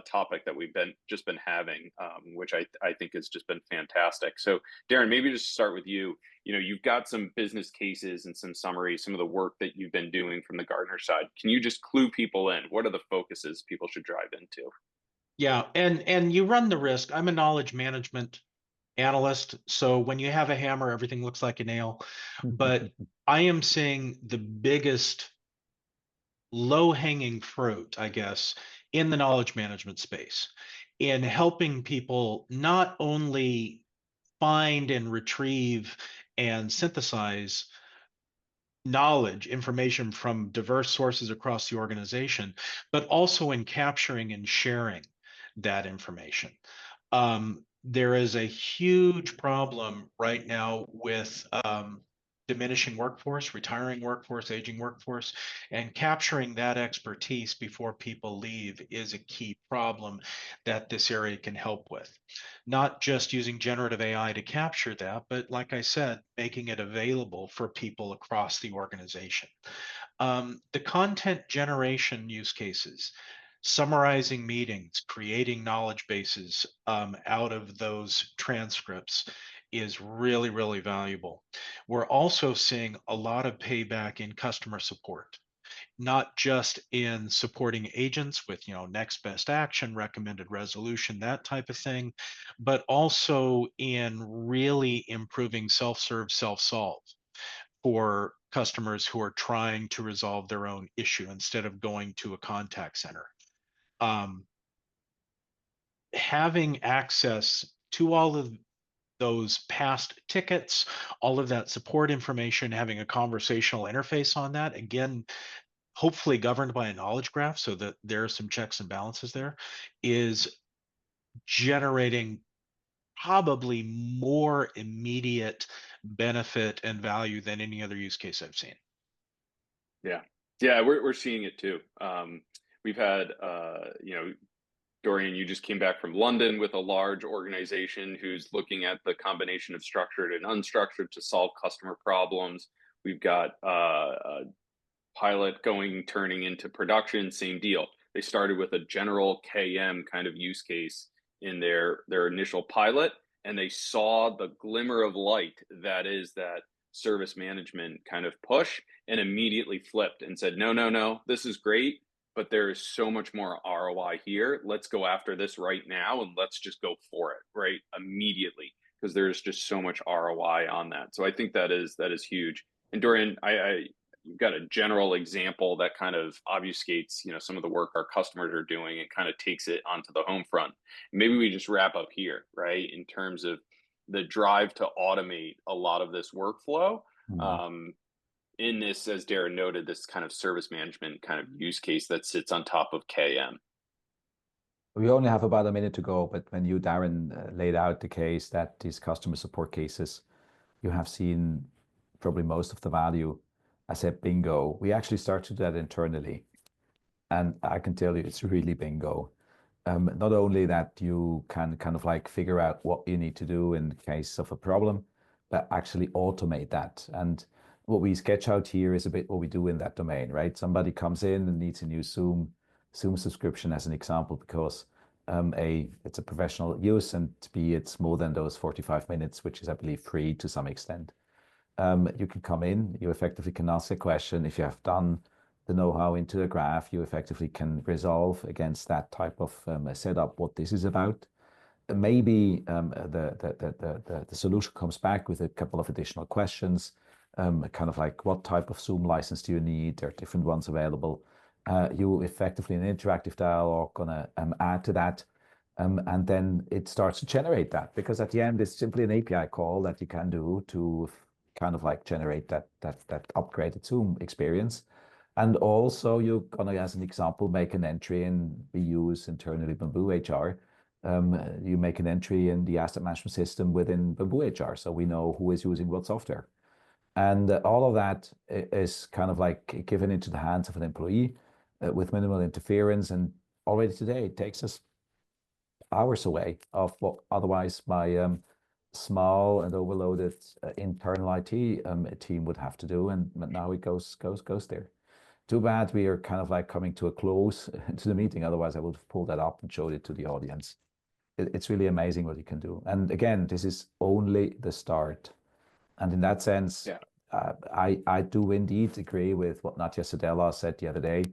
topic that we've just been having, which I think has just been fantastic. So Darren, maybe just start with you. You've got some business cases and some summary, some of the work that you've been doing from the Gartner side. Can you just clue people in? What are the focuses people should drive into? Yeah, and you run the risk. I'm a knowledge management analyst, so when you have a hammer, everything looks like a nail. But I am seeing the biggest low-hanging fruit, I guess, in the knowledge management space, in helping people not only find and retrieve and synthesize knowledge, information from diverse sources across the organization, but also in capturing and sharing that information. There is a huge problem right now with diminishing workforce, retiring workforce, aging workforce, and capturing that expertise before people leave is a key problem that this area can help with. Not just using generative AI to capture that, but like I said, making it available for people across the organization. The content generation use cases, summarizing meetings, creating knowledge bases out of those transcripts is really, really valuable. We're also seeing a lot of payback in customer support, not just in supporting agents with, next best action, recommended resolution, that type of thing, but also in really improving self-serve, self-solve for customers who are trying to resolve their own issue instead of going to a contact center. Having access to all of those past tickets, all of that support information, having a conversational interface on that, again, hopefully governed by a knowledge graph so that there are some checks and balances there, is generating probably more immediate benefit and value than any other use case I've seen. Yeah, we're seeing it too. We've had Dorian, you just came back from London with a large organization who's looking at the combination of structured and unstructured to solve customer problems. We've got a pilot turning into production, same deal. They started with a general KM kind of use case in their initial pilot, and they saw the glimmer of light that is that service management kind of push, and immediately flipped and said, no, this is great, but there is so much more ROI here. Let's go after this right now, and let's just go for it right immediately, because there's just so much ROI on that. So I think that is huge. And Dorian, you've got a general example that kind of obfuscates, some of the work our customers are doing and kind of takes it onto the home front. Maybe we just wrap up here, right? In terms of the drive to automate a lot of this workflow. In this, as Darren noted, this kind of service management kind of use case that sits on top of KM. We only have about a minute to go, but when you, Darren, laid out the case that these customer support cases, you have seen probably most of the value. I said, bingo. We actually started that internally. And I can tell you, it's really bingo. Not only that you can kind of like figure out what you need to do in case of a problem, but actually automate that. And what we sketch out here is a bit what we do in that domain, right? Somebody comes in and needs a new Zoom subscription as an example, because it's a professional use, and B, it's more than those 45 minutes, which is, I believe, free to some extent. You can come in, you effectively can ask a question. If you have done the know-how into a graph, you effectively can resolve against that type of setup what this is about. Maybe the solution comes back with a couple of additional questions, kind of like what type of Zoom license do you need? There are different ones available. You effectively, in an interactive dialogue, gonna add to that. And then it starts to generate that, because at the end, it's simply an API call that you can do to kind of like generate that upgraded Zoom experience. And also, you're gonna, as an example, make an entry, and we use internally Bamboo HR. You make an entry in the asset management system within Bamboo HR, so we know who is using what software. And all of that is kind of like given into the hands of an employee with minimal interference. And already today, it takes us hours away of what otherwise my small and overloaded internal IT team would have to do. And now it goes there. Too bad we are kind of like coming to a close to the meeting. Otherwise, I would have pulled that up and showed it to the audience. It's really amazing what you can do. And again, this is only the start. And in that sense, Yeah. I do indeed agree with what Natya Sadela said the other day.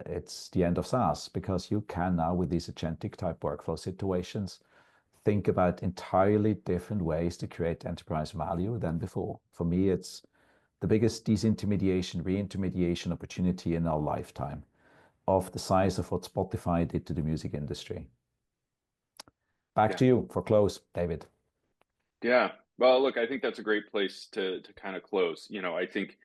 It's the end of SaaS, because you can now, with these agentic type workflow situations, think about entirely different ways to create enterprise value than before. For me, it's the biggest disintermediation, reintermediation opportunity in our lifetime, of the size of what Spotify did to the music industry. Back to you for close, David. Yeah. Well, look, I think that's a great place to kind of close. I think,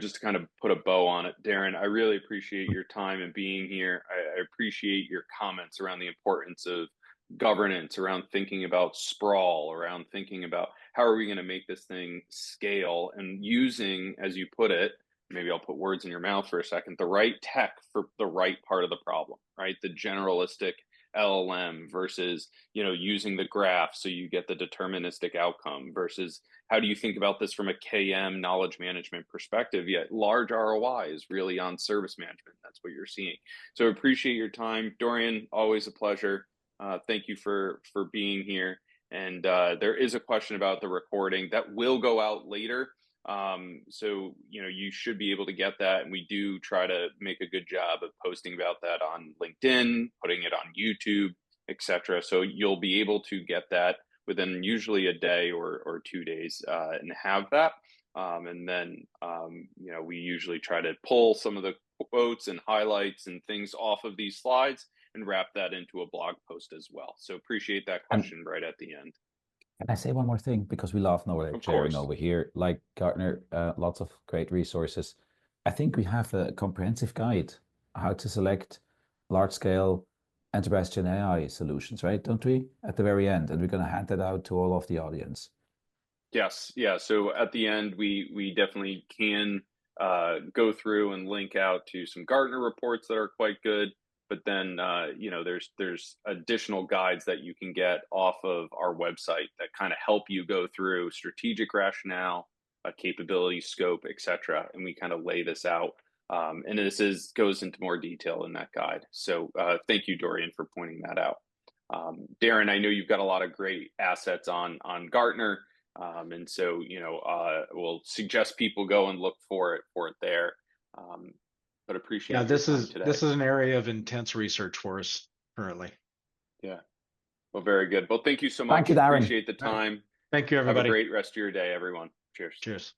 just to kind of put a bow on it, Darren, I really appreciate your time and being here. I appreciate your comments around the importance of governance, around thinking about sprawl, around thinking about how are we going to make this thing scale, and using, as you put it, maybe I'll put words in your mouth for a second, the right tech for the right part of the problem, right? The generalistic LLM versus, using the graph so you get the deterministic outcome, versus how do you think about this from a KM knowledge management perspective, yet large ROI is really on service management. That's what you're seeing. So appreciate your time. Dorian, always a pleasure. Thank you for being here. And there is a question about the recording that will go out later. So, you should be able to get that. And we do try to make a good job of posting about that on LinkedIn, putting it on YouTube, etc. So you'll be able to get that within usually a day or 2 days and have that. And then, we usually try to pull some of the quotes and highlights and things off of these slides and wrap that into a blog post as well. So appreciate that question right at the end. Can I say one more thing? Because we love knowledge sharing over here. Like Gartner, lots of great resources. I think we have a comprehensive guide how to select large-scale enterprise GenAI solutions, right? Don't we? At the very end, and we're going to hand that out to all of the audience. Yes, yeah. So at the end, we definitely can go through and link out to some Gartner reports that are quite good. But then, there's additional guides that you can get off of our website that kind of help you go through strategic rationale, capability scope, etc. And we kind of lay this out. And this goes into more detail in that guide. So thank you, Dorian, for pointing that out. Darren, I know you've got a lot of great assets on Gartner. And so, we'll suggest people go and look for it there. But appreciate your time today. This is an area of intense research for us currently. Yeah. Well, very good. Well, thank you so much. Thank you, Darren. Appreciate the time. Thank you, everybody. Have a great rest of your day, everyone. Cheers. Cheers.